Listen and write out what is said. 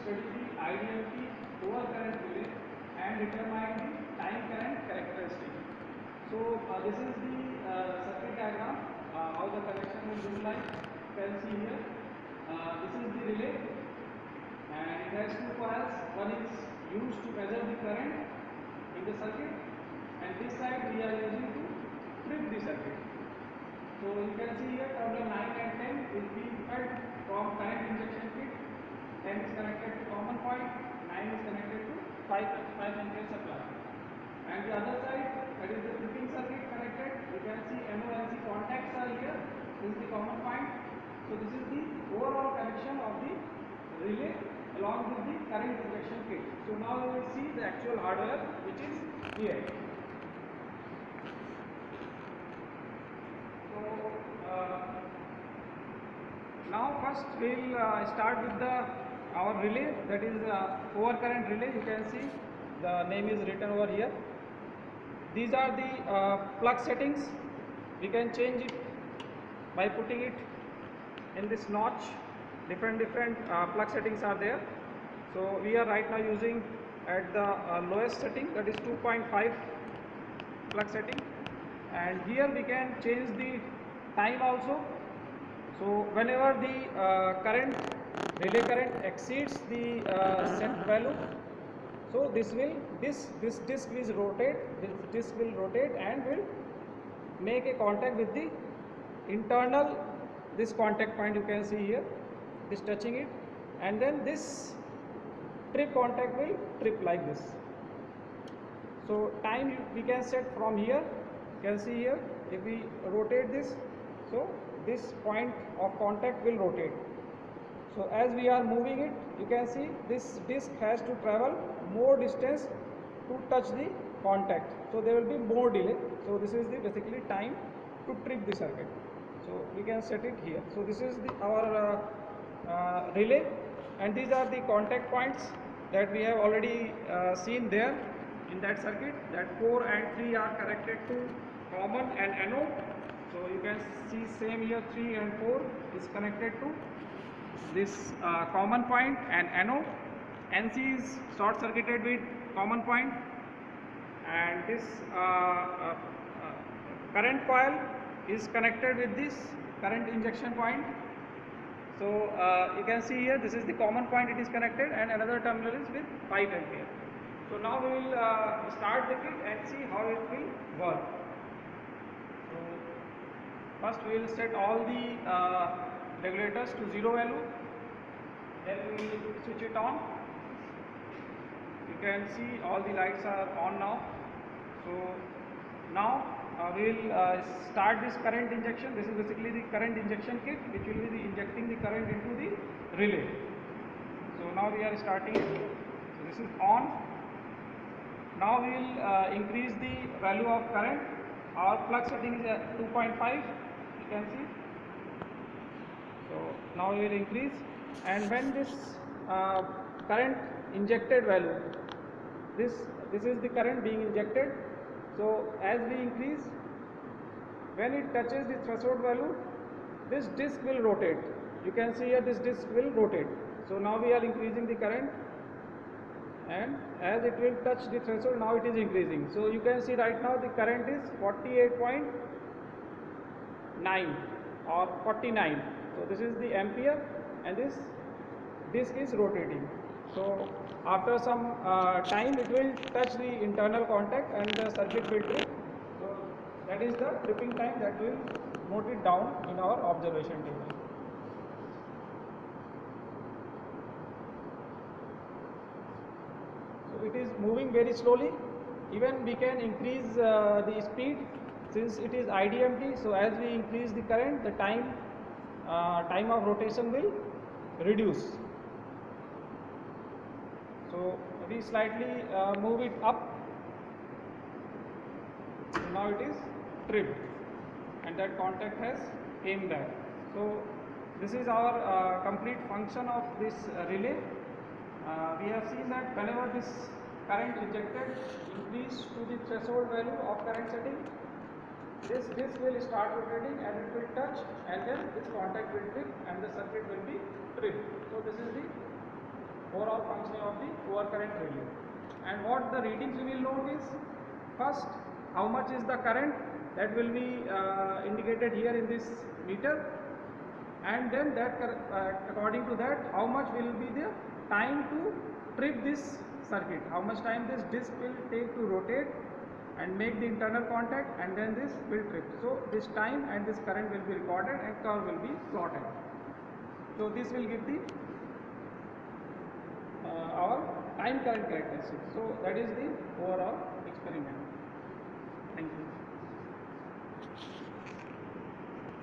study the IDMT overcurrent relay and determine the time current characteristic. So this is the circuit diagram, how the connection will look like. You can see here. This is the relay and it has two coils. One is used to measure the current in the circuit and this side we are using to trip the circuit. So you can see here terminal 9 and 10 is being fed from current injection kit. 10 is connected to common point, 9 is connected to 5 ampere supply. And the other side, that is the tripping circuit connected. You can see MONC contacts are here. This is the common point. So this is the overall connection of the relay along with the current injection kit. So now we will see the actual hardware which is here. So now first we will start with our relay, that is overcurrent relay. You can see the name is written over here. These are the plug settings. We can change it by putting it in this notch. Different plug settings are there. So we are right now using at the lowest setting, that is 2.5 plug setting, and here we can change the time also. So whenever the relay current exceeds the set value, so this disc will rotate and will make a contact with the internal, this contact point you can see here, is touching it, and then this trip contact will trip like this. So time we can set from here. You can see here, if we rotate this, so this point of contact will rotate. So as we are moving it, you can see this disc has to travel more distance to touch the contact. So there will be more delay. So this is the basically time to trip the circuit. So we can set it here. So this is our relay, and these are the contact points that we have already seen there in that circuit. That 4 and 3 are connected to common and anode. So you can see same here, 3 and 4 is connected to this common point and anode. NC is short circuited with common point, and this current coil is connected with this current injection point. So you can see here, this is the common point, it is connected, and another terminal is with 5 ampere. So now we will start the kit and see how it will work. So first we will set all the regulators to 0 value, then we will switch it on. You can see all the lights are on now. So now we will start this current injection. This is basically the current injection kit which will be injecting the current into the relay. So now we are starting it. So this is on. Now we will increase the value of current. Our plug setting is at 2.5. You can see. So now we will increase, and when this current injected value, this is the current being injected. So as we increase, when it touches the threshold value, this disc will rotate. You can see here, this disc will rotate. So now we are increasing the current, and as it will touch the threshold, now it is increasing. So you can see right now the current is 48.9 or 49. So this is the ampere, and this disc is rotating. So after some time it will touch the internal contact and the circuit will trip. So that is the tripping time that we will note it down in our observation table. So it is moving very slowly. Even we can increase the speed since it is IDMT. So as we increase the current, the time of rotation will reduce. So we slightly move it up. So now it is tripped, and that contact has came back. So this is our complete function of this relay. We have seen that whenever this current injected increase to the threshold value of current setting, this disc will start rotating and it will touch, and then this contact will trip and the circuit will be tripped. So this is the overall functioning of the overcurrent relay. And what the readings we will note is, first, how much is the current, that will be indicated here in this meter, and then that according to that, how much will be the time to trip this circuit, how much time this disc will take to rotate and make the internal contact, and then this will trip. So this time and this current will be recorded and curve will be plotted. So this will give the our time current characteristics. So that is the overall experiment. Thank you.